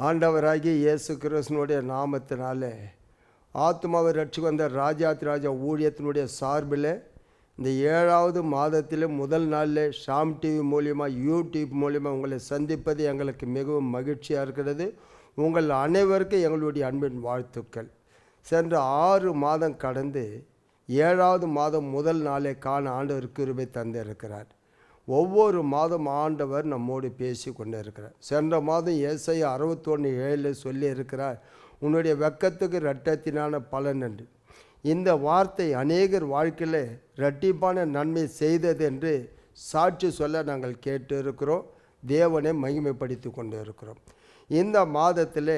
ஆண்டவராகிய இயேசு கிறிஸ்துவினுடைய நாமத்தினாலே ஆத்மாவை ரட்சிக்கு வந்த ராஜா ஊழியத்தினுடைய சார்பில் இந்த 7வது மாதத்தில் முதல் நாளில் ஷாம் டிவி மூலியமாக யூடியூப் மூலியமாக உங்களை சந்திப்பது எங்களுக்கு மிகவும் மகிழ்ச்சியாக இருக்கிறது. உங்கள் அனைவருக்கும் எங்களுடைய அன்பின் வாழ்த்துக்கள். சென்ற 6 மாதம் கடந்து 7வது மாதம் முதல் நாளே காண ஆண்டவர் கிருபை தந்திருக்கிறார். ஒவ்வொரு மாதம் ஆண்டவர் நம்மோடு பேசி கொண்டு இருக்கிறார். சென்ற மாதம் ஏசாயா 61:7 சொல்லி இருக்கிறார், உன்னுடைய வெக்கத்துக்கு இரட்டத்தினான பலன் என்று. இந்த வார்த்தை அநேகர் வாழ்க்கையில் இரட்டிப்பான நன்மை செய்தது என்று சாட்சி சொல்ல நாங்கள் கேட்டு இருக்கிறோம். தேவனை மகிமைப்படுத்தி கொண்டு இருக்கிறோம். இந்த மாதத்தில்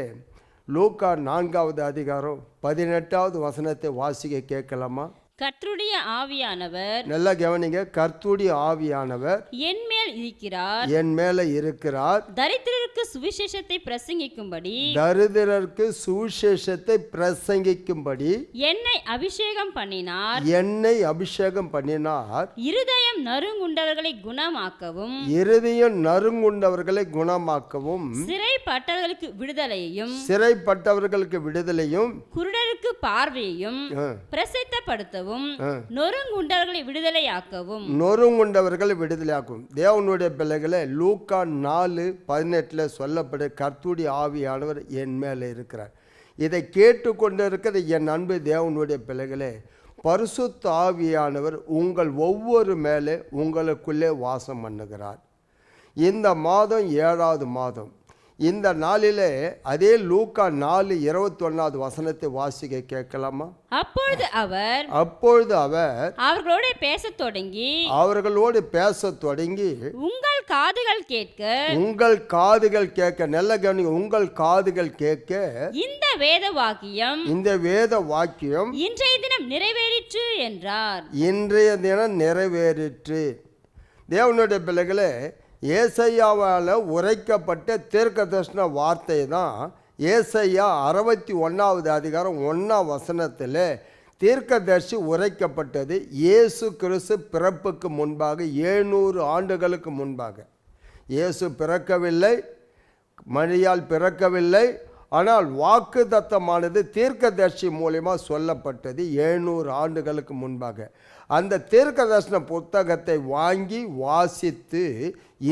லூக்கா 4வது அதிகாரம் 18வது வசனத்தை வாசிக்க கேட்கலாமா? கர்த்தருடைய ஆவியானவர், நல்லா கவனிங்க, கர்த்தருடைய ஆவியானவர் என் மேல் இருக்கிறார், என் மேல இருக்கிறார், தரித்திரருக்கு சுவிசேஷத்தை பிரசங்கிக்கும்படி, தரித்திரருக்கு சுவிசேஷத்தை பிரசங்கிக்கும்படி என்னை அபிஷேகம் பண்ணினார், என்னை அபிஷேகம் பண்ணினார், இருதயம் நறுங்குண்டவர்களை குணமாக்கவும், இருதயம் நறுங்குண்டவர்களை குணமாக்கவும், சிறைப்பட்டவர்களுக்கு விடுதலையையும், சிறைப்பட்டவர்களுக்கு விடுதலையும், குருடருக்கு பார்வையையும் பிரசித்தப்படுத்தவும், நொறுங்குண்டவர்களை விடுதலையாக்கவும், நொறுங்குண்டவர்களை விடுதலையாக்கும். தேவனுடைய பிள்ளைகளை லூக்கா 4:18 சொல்லப்படும் கர்த்தருடைய ஆவியானவர் என் மேலே இருக்கிறார். இதை கேட்டுக்கொண்டு இருக்கிற என் அன்பு தேவனுடைய பிள்ளைகளே, பரிசுத்த ஆவியானவர் உங்கள் ஒவ்வொரு மேலே உங்களுக்குள்ளே வாசம் பண்ணுகிறார். இந்த மாதம் 7வது மாதம். இந்த நாளிலே அதே லூக்கா 4:21வது வசனத்தை வாசிக்க கேட்கலாமா? அப்பொழுது அவர் அவர்களோடு பேசத் தொடங்கி உங்கள் காதுகள் கேட்க நல்ல கவனிங்க, உங்கள் காதுகள் கேட்க இந்த வேத வாக்கியம் இன்றைய தினம் நிறைவேறிற்று என்றார். இன்றைய தினம் நிறைவேறிற்று. தேவனுடைய பிள்ளைகளே, ஏசாயாவால் உரைக்கப்பட்ட தீர்க்கதரிசன வார்த்தை தான் ஏசாயா 61வது அதிகாரம் 1ஆம் வசனத்தில் தீர்க்கதரிசி உரைக்கப்பட்டது. இயேசு கிறிஸ்து பிறப்புக்கு முன்பாக 700 ஆண்டுகளுக்கு முன்பாக. இயேசு பிறக்கவில்லை, மரியாள் பிறக்கவில்லை, ஆனால் வாக்கு தத்தமானது தீர்க்கதரிசி மூலமா சொல்லப்பட்டது 700 ஆண்டுகளுக்கு முன்பாக. அந்த தீர்க்கதரிசன புத்தகத்தை வாங்கி வாசித்து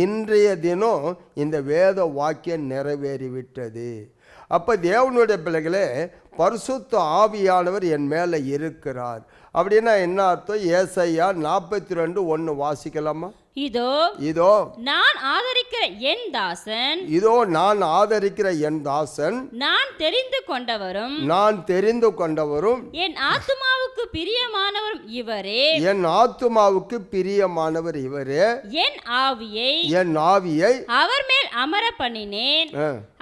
இன்றைய தினம் இந்த வேத வாக்கியம் நிறைவேறிவிட்டது. அப்போ தேவனுடைய பிள்ளைகளே, பரிசுத்த ஆவியானவர் என் மேலே இருக்கிறார் அப்படின்னா என்ன அர்த்தம்? ஏசாயா 42:1 வாசிக்கலாமா? இதோ நான் ஆதரிக்கிற என் தாசன், நான் தெரிந்து கொண்டவரும் என் ஆத்துமாவுக்கு பிரியமானவரும் இவரே, என் ஆவியை அவர் மேல் அமர பண்ணினேன்,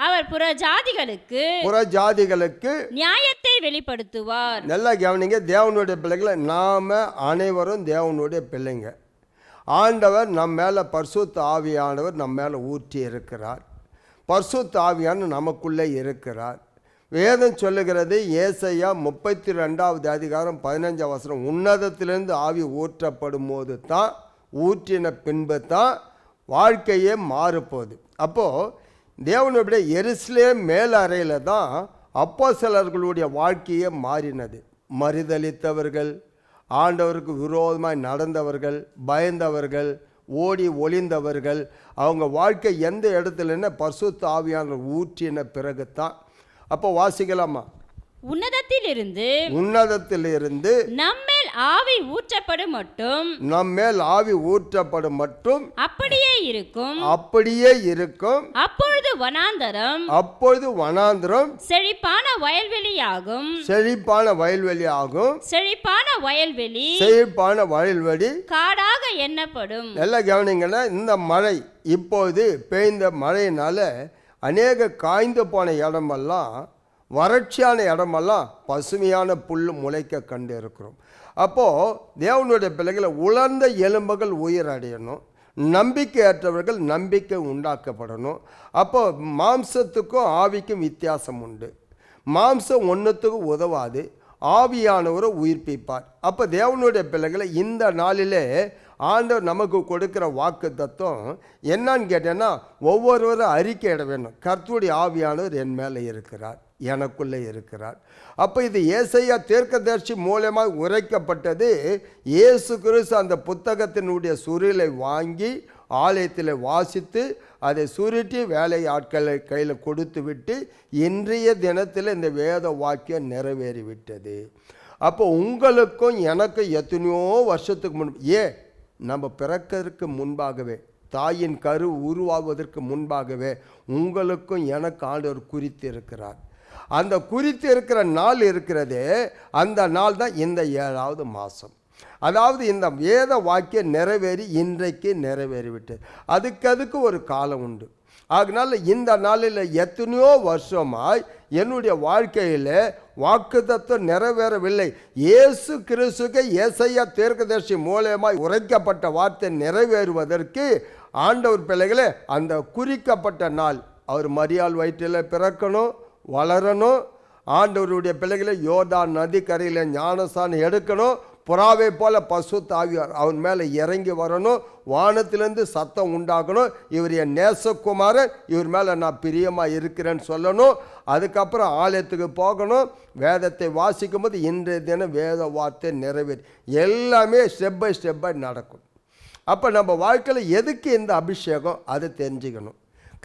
அவர் புறஜாதிகளுக்கு நியாயத்தை வெளிப்படுத்துவார். நல்லா கவனிங்க தேவனுடைய பிள்ளைகளை, நாம அனைவரும் தேவனுடைய பிள்ளைங்க. ஆண்டவர் நம் மேலே பரிசுத்த ஆவியானவர் நம் மேலே ஊற்றி இருக்கிறார். பரிசுத்த ஆவியானவர் நமக்குள்ளே இருக்கிறார். வேதம் சொல்லுகிறது, ஏசாயா 32வது அதிகாரம் 15 வசனம், உன்னதத்திலிருந்து ஆவி ஊற்றப்படும் போது தான், ஊற்றின பின்பு தான் வாழ்க்கையே மாறுப்போகுது. அப்போது தேவனுடைய எருசலேம் மேல் அறையில் தான் அப்போஸ்தலர்களுடைய வாழ்க்கையே மாறினது. மறுதலித்தவர்கள், ஆண்டவருக்கு விரோதமாய் நடந்தவர்கள், பயந்தவர்கள், ஓடி ஒளிந்தவர்கள், அவங்க வாழ்க்கை எந்த இடத்துலன்னா பரிசுத்த ஆவியானவர் ஊற்றின பிறகு தான். அப்போ வாசிக்கலாமா? உன்னதத்திலிருந்து நம்மேல் ஆவி ஊற்றப்படும் மட்டும் அப்படியே இருக்கும். அப்பொழுது வனாந்தரம் செழிப்பான வயல்வெளி காடாக எண்ணப்படும். எல்லாம் கவனிங்கன்னா, இந்த மழை இப்போது பெய்ந்த மழையினால அநேக காய்ந்து போன இடமெல்லாம், வறட்சியான இடமெல்லாம் பசுமையான புல் முளைக்க கண்டு இருக்கிறோம். அப்போது தேவனுடைய பிள்ளைகளை, உலர்ந்த எலும்புகள் உயிர் அடையணும், நம்பிக்கையற்றவர்கள் நம்பிக்கை உண்டாக்கப்படணும். அப்போ மாம்சத்துக்கும் ஆவிக்கும் வித்தியாசம் உண்டு. மாம்சம் ஒன்றுத்துக்கும் உதவாது, ஆவியானவரை உயிர்ப்பிப்பார். அப்போ தேவனுடைய பிள்ளைகளை, இந்த நாளிலே ஆண்டவர் நமக்கு கொடுக்கிற வாக்கு தத்துவம் என்னன்னு கேட்டேன்னா, ஒவ்வொருவரும் அறிக்கையிட வேண்டும், கர்த்தருடைய ஆவியானவர் என் மேலே இருக்கிறார், எனக்குள்ளே இருக்கிறார். அப்போ இது ஏசாயா தீர்க்கதரிசி மூலமாக உரைக்கப்பட்டது. இயேசு கிறிஸ்து அந்த புத்தகத்தினுடைய சுருளை வாங்கி ஆலயத்தில் வாசித்து அதை சுருட்டி வேலை ஆட்களை கையில் கொடுத்து விட்டு இன்றைய தினத்தில் இந்த வேத வாக்கியம் நிறைவேறிவிட்டது. அப்போ உங்களுக்கும் எனக்கும் எத்தனையோ வருஷத்துக்கு முன்பு, நம்ம பிறக்கிறதுக்கு முன்பாகவே, தாயின் கரு உருவாவதற்கு முன்பாகவே உங்களுக்கும் எனக்கு ஆண்டவர் குறித்து இருக்கிறார். அந்த குறித்து இருக்கிற நாள் இருக்கிறதே, அந்த நாள் தான் இந்த 7வது மாதம். அதாவது இந்த வேத வாக்கியம் நிறைவேறி இன்றைக்கு நிறைவேறிவிட்டது. அதுக்கு ஒரு காலம் உண்டு. அதனால் இந்த நாளில் எத்தனையோ வருஷமாய் என்னுடைய வாழ்க்கையில் வாக்குத்தத்தம் நிறைவேறவில்லை. இயேசு கிறிஸ்துக்கு ஏசாயா தீர்க்கதரிசி மூலமாய் உரைக்கப்பட்ட வார்த்தை நிறைவேறுவதற்கு ஆண்டவர் பிள்ளைகளே, அந்த குறிக்கப்பட்ட நாள், அவர் மரியாள் வயிற்றில் பிறக்கணும், வளரணும், ஆண்டவருடைய பிள்ளைகளை யோர்தான் நதிக்கரையில் ஞானஸ்தானம் எடுக்கணும், புறாவை போல பசுத்த ஆவியார் அவன் மேலே இறங்கி வரணும், வானத்திலேருந்து சத்தம் உண்டாகணும், இவர் என் நேசகுமாரன், இவர் மேலே நான் பிரியமாக இருக்கிறேன்னு சொல்லணும். அதுக்கப்புறம் ஆலயத்துக்கு போகணும், வேதத்தை வாசிக்கும் போது இன்றைய தினம் வேத வார்த்தை நிறைவேறி எல்லாமே ஸ்டெப் பை ஸ்டெப்பாக நடக்கும். அப்போ நம்ம வாழ்க்கையில் எதுக்கு இந்த அபிஷேகம், அதை தெரிஞ்சுக்கணும்.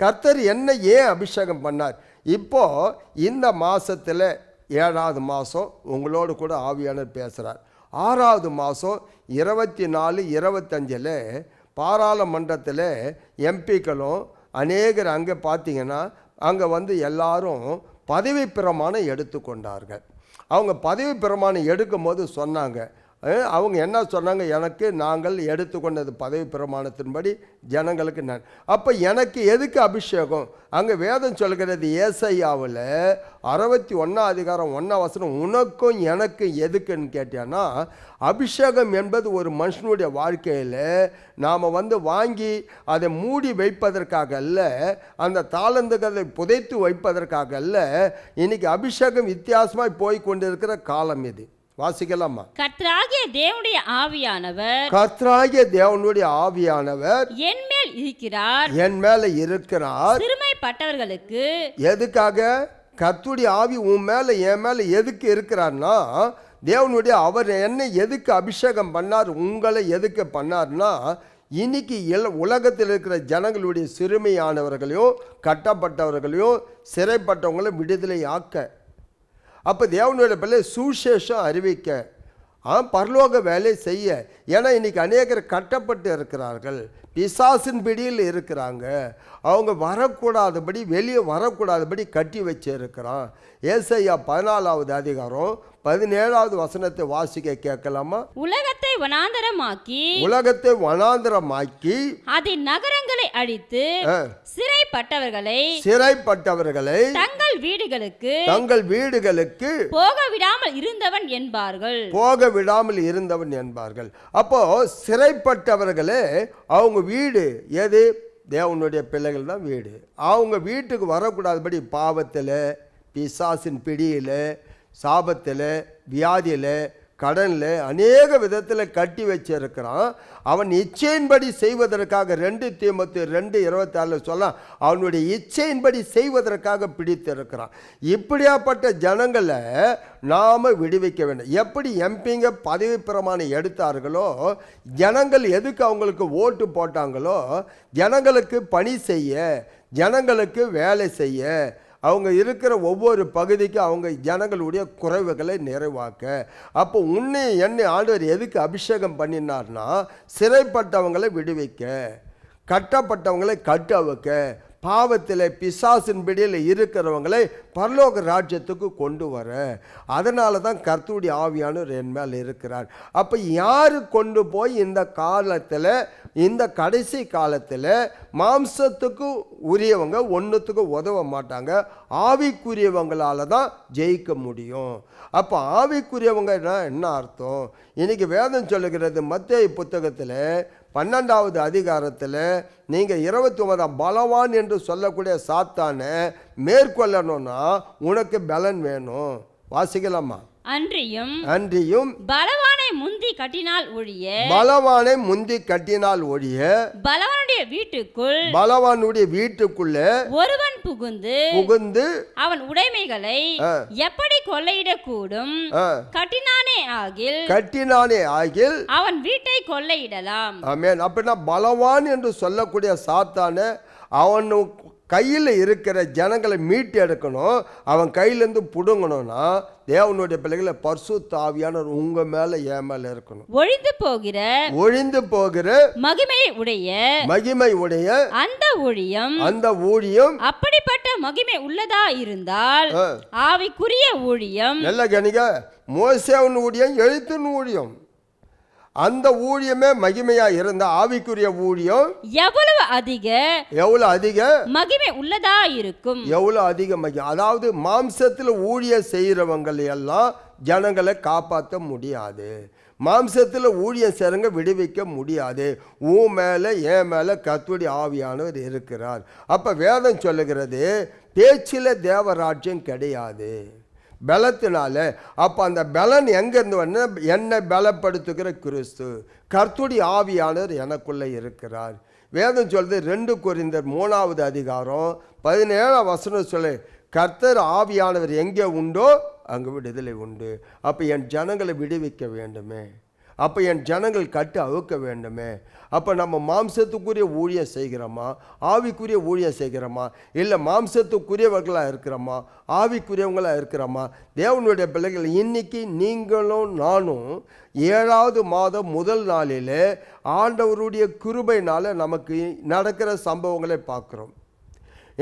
கர்த்தர் என்ன ஏன் அபிஷேகம் பண்ணார்? இப்போது இந்த மாதத்தில் 7வது மாதம் உங்களோடு கூட ஆவியானவர் பேசுகிறார். 6வது மாதம் 24, 25 பாராளுமன்றத்தில் எம்பிக்களும் அநேகர் அங்கே பார்த்தீங்கன்னா அங்கே எல்லாரும் பதவி பிரமாணம் எடுத்துக்கொண்டார்கள். அவங்க பதவி பிரமாணம் எடுக்கும் போது சொன்னாங்க, அவங்க என்ன சொன்னாங்க, எனக்கு நாங்கள் எடுத்துக்கொண்டது பதவி பிரமாணத்தின்படி ஜனங்களுக்கு நான். அப்போ எனக்கு எதுக்கு அபிஷேகம்? அங்கே வேதம் சொல்கிறது ஏசாயாவில் 61 அதிகாரம் 1 உனக்கும் எனக்கு எதுக்குன்னு கேட்டேன்னா, அபிஷேகம் என்பது ஒரு மனுஷனுடைய வாழ்க்கையில் நாம் வாங்கி அதை மூடி வைப்பதற்காக அல்ல, அந்த தாளந்துகளை புதைத்து வைப்பதற்காக அல்ல. இன்னைக்கு அபிஷேகம் வித்தியாசமாய் போய் கொண்டிருக்கிற காலம் இது. வாசிக்கலாமா? கர்த்தராகிய தேவனுடைய ஆவியானவர், கர்த்தராகிய தேவனுடைய ஆவியானவர் என் மேல் இருக்கிறார், என் மேல இருக்கிறார். சிறுமைப்பட்டவர்களுக்கு. எதுக்காக கர்த்தருடைய ஆவி உன் மேல என் மேல எதுக்கு இருக்கிறார்னா, தேவனுடைய அவர் என்னை எதுக்கு அபிஷேகம் பண்ணார், உங்களை எதுக்கு பண்ணார்னா, இன்னைக்கு உலகத்தில் இருக்கிற ஜனங்களுடைய சிறுமையானவர்களையும் கட்டப்பட்டவர்களையும் சிறைப்பட்டவங்களையும் விடுதலை ஆக்க. அப்போ தேவனுடைய பிள்ளை சுவிசேஷம் அறிவிக்க, பரலோக வேலை செய்ய. ஏன்னா இன்றைக்கி அநேகர் கட்டப்பட்டு இருக்கிறார்கள், பிசாசின் பிடியில் இருக்கிறாங்க, அவங்க வரக்கூடாதபடி, வெளியே வரக்கூடாதபடி கட்டி வச்சு இருக்கிறான். ஏசாயா 14வது அதிகாரம் 17வது வசனத்தை வாசிக்க கேட்கலாமா? உலகத்தை வனாந்தரமாக்கி, உலகத்தை வனாந்தரமாக்கி அதன் நகரங்களை அழித்து சிறைப்பட்டவர்களை தங்கள் வீடுகளுக்கு போக விடாமல் இருந்தவன் என்பார்கள். அப்போ சிறைப்பட்டவர்களே அவங்க வீடு எது? தேவனுடைய பிள்ளைகள் தான் வீடு. அவங்க வீட்டுக்கு வரக்கூடாதபடி பாவத்தில், பிசாசின் பிடியில், சாபத்தில், வியாதியில், கடனில், அநேக விதத்தில் கட்டி வச்சிருக்கிறான். அவன் இச்சையின்படி செய்வதற்காக 2 தீமோத்தேயு 2:24 சொல்லலாம், அவனுடைய இச்சையின்படி செய்வதற்காக பிடித்திருக்கிறான். இப்படியாப்பட்ட ஜனங்களை நாம் விடுவிக்க வேண்டும். எப்படி எம்பிங்க பதவி பிரமாணம் எடுத்தார்களோ, ஜனங்கள் எதுக்கு அவங்களுக்கு ஓட்டு போட்டாங்களோ, ஜனங்களுக்கு பணி செய்ய, ஜனங்களுக்கு வேலை செய்ய, அவங்க இருக்கிற ஒவ்வொரு பகுதிக்கும் அவங்க ஜனங்களுடைய குறைவுகளை நிறைவாக்க. அப்போ உன்னை என்னை ஆண்டவர் எதுக்கு அபிஷேகம் பண்ணினார்னா, சிறைப்பட்டவங்களை விடுவிக்க, கட்டப்பட்டவங்களை கட்ட வைக்க, பாவத்தில் பிசாசின் பிடியில் இருக்கிறவங்களை பரலோக ராஜ்யத்துக்கு கொண்டு வர. அதனால தான் கர்த்தருடைய ஆவியானவர் என் மேல் இருக்கிறார். அப்போ யார் கொண்டு போய் இந்த காலத்தில், இந்த கடைசி காலத்தில் மாம்சத்துக்கு உரியவங்க ஒன்றுத்துக்கு உதவ மாட்டாங்க, ஆவிக்குரியவங்களால தான் ஜெயிக்க முடியும். அப்போ ஆவிக்குரியவங்கன்னா என்ன அர்த்தம்? இன்றைக்கி வேதம் சொல்லுகிறது மத்தேயு புத்தகத்தில் 12வது அதிகாரத்தில், நீங்கள் 29 பலவான் என்று சொல்லக்கூடிய சாத்தானை மேற்கொள்ளணும்னா உனக்கு பலன் வேணும். வாசிக்கலாமா? அன்றியும் பலவானை முந்தி கட்டினால் ஒழிய பலவானை முந்தி கட்டினால் ஒழிய பலவானுடைய வீட்டுக்குள் பலவானுடைய வீட்டுக்குள்ளே ஒருவன் புகுந்து அவன் உடைமைகளை எப்படி கொள்ளையிடக்கூடும்? கட்டினானே ஆகில் அவன் வீட்டை கொள்ளையிடலாம். ஆமென். அப்படின்னா பலவான் என்று சொல்லக்கூடிய சாத்தான அவன் கையில் இருக்கிற ஜனங்களை மீட்டு எடுக்கணும், அவன் கையிலேருந்து புடுங்கணும்னா தேவனுடைய பிள்ளைகளை பரிசுத்த ஆவியானவர் உங்க மேல என் மேல இருக்கணும். ஒழிந்து போகிற மகிமை உடைய அந்த ஊழியம் அப்படிப்பட்ட மகிமை உள்ளதா இருந்தால் ஆவிக்குரிய ஊழியம். நல்ல கணிக, மோசேவின் ஊழியம், எழுத்தின் ஊழியம், அந்த ஊழியமே மகிமையா இருந்த ஆவிக்குரிய ஊழியம் எவ்வளவு அதிக மகிமை உள்ளதா இருக்கும். எவ்வளவு அதிக மகிமை. அதாவது மாம்சத்தில் ஊழிய செய்யறவங்களை எல்லாம் ஜனங்களை காப்பாற்ற முடியாது, மாம்சத்தில் ஊழியம் செய்றவங்க விடுவிக்க முடியாது. உன் மேல என் மேல கர்த்தருடைய ஆவியானவர் இருக்கிறார். அப்ப வேதம் சொல்லுகிறது பேச்சில தேவராஜ்யம் கிடையாது, பலத்தினால. அப்போ அந்த பலன் எங்கேருந்து வந்து என்னை பலப்படுத்துகிற கிறிஸ்து, கர்த்தருடைய ஆவியானவர் எனக்குள்ளே இருக்கிறார். வேதம் சொல்லுது 2 கொரிந்தியர் 3வது அதிகாரம் 17ஆம் வசனம் சொல்லு, கர்த்தர் ஆவியானவர் எங்கே உண்டோ அங்கே விடுதலை உண்டு. அப்போ என் ஜனங்களை விடுவிக்க வேண்டுமே, அப்போ என் ஜனங்கள் கட்டு அவுக்க வேண்டுமே. அப்போ நம்ம மாம்சத்துக்குரிய ஊழியம் செய்கிறோமா, ஆவிக்குரிய ஊழியம் செய்கிறோமா, இல்லை மாம்சத்துக்குரியவர்களாக இருக்கிறோமா, ஆவிக்குரியவங்களாக இருக்கிறோமா? தேவனுடைய பிள்ளைகள், இன்னைக்கு நீங்களும் நானும் 7வது மாதம் முதல் நாளிலே ஆண்டவருடைய கிருபையினால் நமக்கு நடக்கிற சம்பவங்களை பார்க்குறோம்.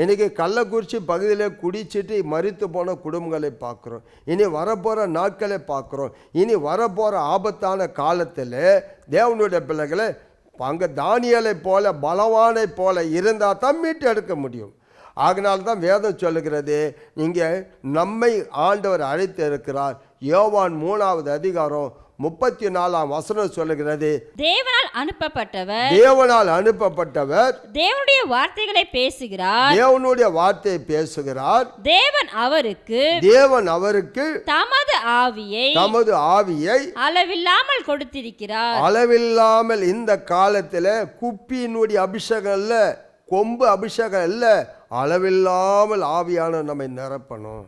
இன்றைக்கி கள்ளக்குறிச்சி பகுதியில் குடிச்சிட்டு மரித்து போன குடும்பங்களை பார்க்குறோம். இனி வரப்போகிற நாட்களை பார்க்குறோம். இனி வரப்போகிற ஆபத்தான காலத்தில் தேவனுடைய பிள்ளைகளை அங்கே தானியலை போல பலவானை போல இருந்தால் தான் மீட்டு எடுக்க முடியும். அதனால்தான் வேதம் சொல்லுகிறது, நீங்கள் நம்மை ஆண்டவர் அழைத்து இருக்கிறார். யோவான் 3வது அதிகாரம் 34ஆம் வசனம் சொல்லுகிறது, தேவனால் அனுப்பப்பட்டவர் தேவனுடைய வார்த்தைகளை பேசுகிறார், தேவனுடைய வார்த்தையை பேசுகிறார். தேவன் அவருக்கு தமது ஆவியை அளவில்லாமல் கொடுத்திருக்கிறார். அளவில்லாமல். இந்த காலத்தில் குப்பியினுடைய அபிஷேகம் இல்லை, கொம்பு அபிஷேகம் இல்லை, அளவில்லாமல் ஆவியானவர் நம்மை நிரப்பணும்.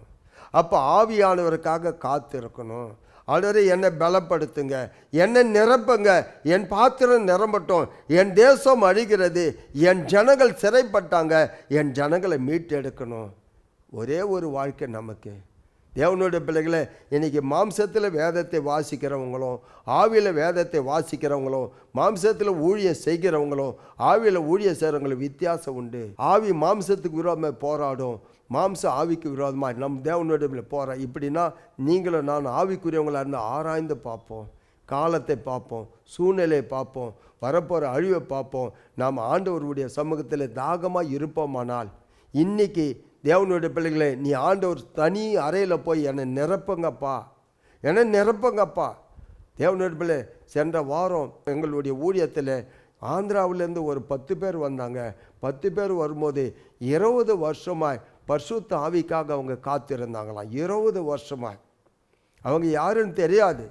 அப்போ ஆவியானவருக்காக காத்திருக்கணும். ஆண்டவரே என்னை பலப்படுத்துங்க, என்னை நிரப்புங்க, என் பாத்திரம் நிரம்பட்டும், என் தேசம் அழிகிறது, என் ஜனங்கள் சிறைப்பட்டாங்க, என் ஜனங்களை மீட்டெடுக்கணும். ஒரே ஒரு வாழ்க்கை நமக்கு. தேவனுடைய பிள்ளைகளை, இன்றைக்கி மாம்சத்தில் வேதத்தை வாசிக்கிறவங்களும் ஆவியில் வேதத்தை வாசிக்கிறவங்களும் மாம்சத்தில் ஊழியம் செய்கிறவங்களும் ஆவியில் ஊழியம் செய்கிறவங்களும் வித்தியாசம் உண்டு. ஆவி மாம்சத்துக்கு விரோதமாக போராடும், மாம்சம் ஆவிக்கு விரோதமாக நம் தேவனுடைய போகிற. இப்படின்னா நீங்களும் நான் ஆவிக்குரியவங்களாக இருந்தால் ஆராய்ந்து பார்ப்போம், காலத்தை பார்ப்போம், சூழ்நிலையை பார்ப்போம், வரப்போகிற அழிவை பார்ப்போம். நாம் ஆண்டவருடைய சமூகத்தில் தாகமாக இருப்போமானால், இன்றைக்கி தேவனுடைய பிள்ளைகளை, நீ ஆண்டவர் தனி அறையில் போய் என்னை நிரப்புங்கப்பா, தேவனுடைய பிள்ளை. சென்ற வாரம் எங்களுடைய ஊழியத்தில் ஆந்திராவிலேருந்து ஒரு 10 பேர் வந்தாங்க. 10 பேர் வரும்போது 20 வருஷமாய் பரிசுத்த ஆவிக்காக அவங்க காத்திருந்தாங்களாம். 20 வருஷமாய். அவங்க யாருன்னு தெரியாது.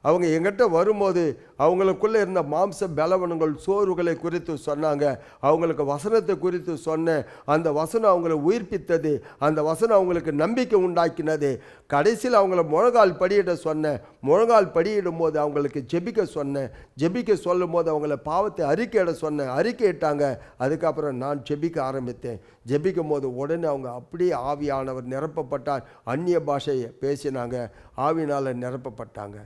அவங்க எங்கிட்ட வரும்போது அவங்களுக்குள்ளே இருந்த மாம்ச பலவனங்கள் சோர்வுகளை குறித்து சொன்னாங்க. அவங்களுக்கு வசனத்தை குறித்து சொன்னேன். அந்த வசனம் அவங்கள உயிர்ப்பித்தது, அந்த வசனம் அவங்களுக்கு நம்பிக்கை உண்டாக்கினது. கடைசியில் அவங்கள முழங்கால் படியிட சொன்னேன். முழங்கால் படியிடும் போது அவங்களுக்கு ஜெபிக்க சொன்னேன். ஜெபிக்க சொல்லும் போது அவங்கள பாவத்தை அறிக்கையிட சொன்னேன். அறிக்கையிட்டாங்க. அதுக்கப்புறம் நான் ஜெபிக்க ஆரம்பித்தேன். ஜெபிக்கும் போது உடனே அவங்க அப்படியே ஆவியானவர் நிரப்பப்பட்டார். அந்நிய பாஷையை பேசினாங்க, ஆவினால் நிரப்பப்பட்டாங்க.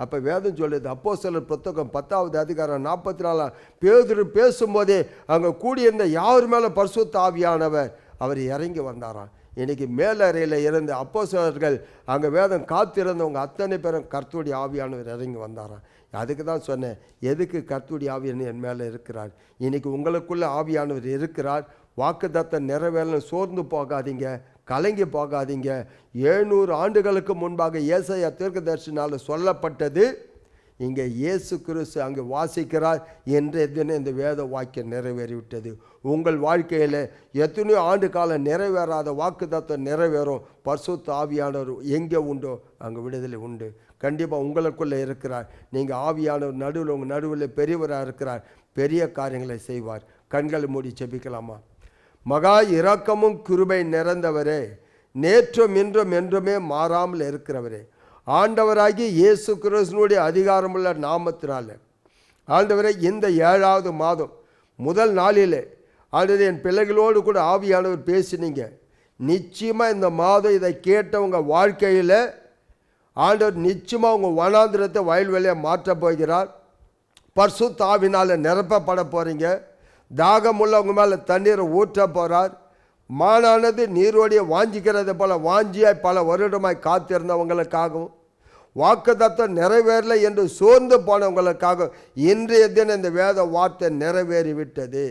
அப்போ வேதம் சொல்லுது, அப்போஸ்தலர் புத்தகம் 10வது அதிகாரம் 44 பேதுரு பேசும்போதே அங்கே கூடியிருந்த யார் மேலே பரிசுத்த ஆவியானவர் அவர் இறங்கி வந்தாராம். இன்றைக்கி மேலறையில் இருந்த அப்போஸ்தலர்கள் அங்கே வேதம் காத்திருந்தவங்க அத்தனை பேரும் கர்த்தருடைய ஆவியானவர் இறங்கி வந்தாராம். அதுக்கு தான் சொன்னேன், எதுக்கு கர்த்தருடைய ஆவியானவர் என் மேலே இருக்கிறார். இன்றைக்கி உங்களுக்குள்ளே ஆவியானவர் இருக்கிறார். வாக்குத்தத்தம் நிறைவேறணும், சோர்ந்து போகாதீங்க, கலங்கி போகாதீங்க. 700 ஆண்டுகளுக்கு முன்பாக ஏசாயா தீர்க்கதரிசினால் சொல்லப்பட்டது இங்கே இயேசு கிறிஸ்து அங்கே வாசிக்கிறார் என்ற தினம் இந்த வேத வாக்கியம் நிறைவேறிவிட்டது. உங்கள் வாழ்க்கையில் எத்தனையோ ஆண்டு காலம் நிறைவேறாத வாக்குத்தத்தம் நிறைவேறும். பரிசுத்த ஆவியானவர் எங்கே உண்டோ அங்கே விடுதலை உண்டு. கண்டிப்பாக உங்களுக்குள்ளே இருக்கிறார். நீங்கள் ஆவியானவர் நடுவில் உங்கள் நடுவில் பெரியவராக இருக்கிறார். பெரிய காரியங்களை செய்வார். கண்களை மூடி செபிக்கலாமா? மகா இரக்கமும் கிருபை நிறைந்தவரே, நேற்றும் இன்றும் என்றுமே மாறாமல் இருக்கிறவரே, ஆண்டவராகி இயேசு கிறிஸ்துவினுடைய அதிகாரமுள்ள நாமத்தினால ஆண்டவரே, இந்த 7வது மாதம் முதல் நாளிலே ஆண்டவரே என் பிள்ளைகளோடு கூட ஆவியானவர் பேசினீங்க. நிச்சயமாக இந்த மாதம் இதை கேட்டவங்க வாழ்க்கையில் ஆண்டவர் நிச்சயமாக உங்கள் வனாந்திரத்தை வயல்வெளியை மாற்றப் போகிறார். பரிசுத்த ஆவினால் நிரப்பப்பட போகிறீங்க. தாகமுள்ளவங்க மேலே தண்ணீரை ஊற்ற போகிறார். மானானது நீரோடைய வாஞ்சிக்கிறதை போல வாஞ்சியாய் பல வருடமாய் காத்திருந்தவங்களுக்காகவும் வாக்குத்தத்தம் நிறைவேறலை என்று சோர்ந்து போனவங்களுக்காக இன்றைய தினம் இந்த வேத வார்த்தை நிறைவேறிவிட்டது.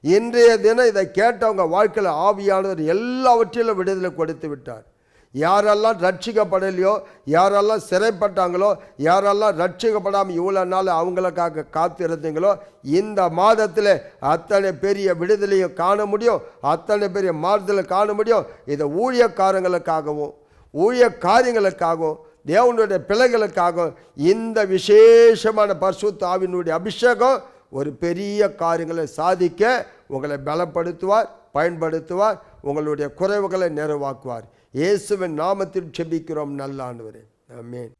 இன்றைய தினம் இதை கேட்டவங்க வாழ்க்கையில் ஆவியானவர் எல்லாவற்றிலும் விடுதலை கொடுத்து விட்டார். யாரெல்லாம் ரட்சிக்கப்படலையோ, யாரெல்லாம் சிறைப்பட்டாங்களோ, யாரெல்லாம் ரட்சிக்கப்படாமல் இவ்வளோ நாள் அவங்களுக்காக காத்திருந்தீங்களோ, இந்த மாதத்தில் அத்தனை பெரிய விடுதலையும் காண முடியும், அத்தனை பெரிய மாறுதலை காண முடியும். இதை ஊழியக்காரங்களுக்காகவும் ஊழிய காரியங்களுக்காகவும் தேவனுடைய பிள்ளைகளுக்காகவும் இந்த விசேஷமான பரிசுத்த ஆவியினுடைய அபிஷேகம் ஒரு பெரிய காரியங்களை சாதிக்க உங்களை பலப்படுத்துவார், பயன்படுத்துவார், உங்களுடைய குறைவுகளை நிறைவாக்குவார். இயேசுவின் நாமத்தில் ஜெபிக்கிறோம் நல்ல ஆண்டவரே. ஆமென்.